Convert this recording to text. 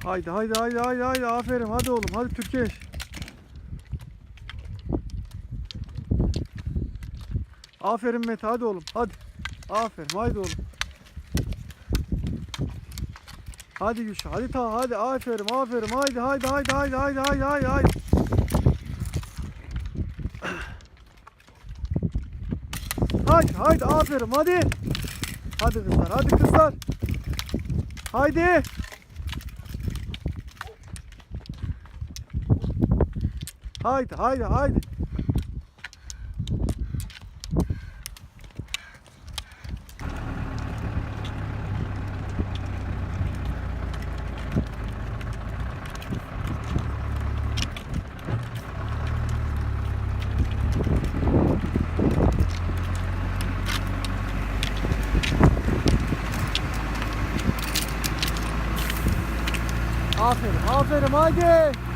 Haydi haydi haydi haydi haydi, aferin, hadi oğlum, hadi Türkeş. Aferin Mete, hadi oğlum, hadi. Aferin, haydi oğlum. Hadi Gülşah, hadi ta, hadi, aferin, aferin, haydi haydi haydi haydi haydi haydi haydi haydi. Haydi haydi, aferin, hadi. Hadi kızlar, hadi kızlar. Haydi. Haydi haydi haydi. Aferin, aferin, haydi.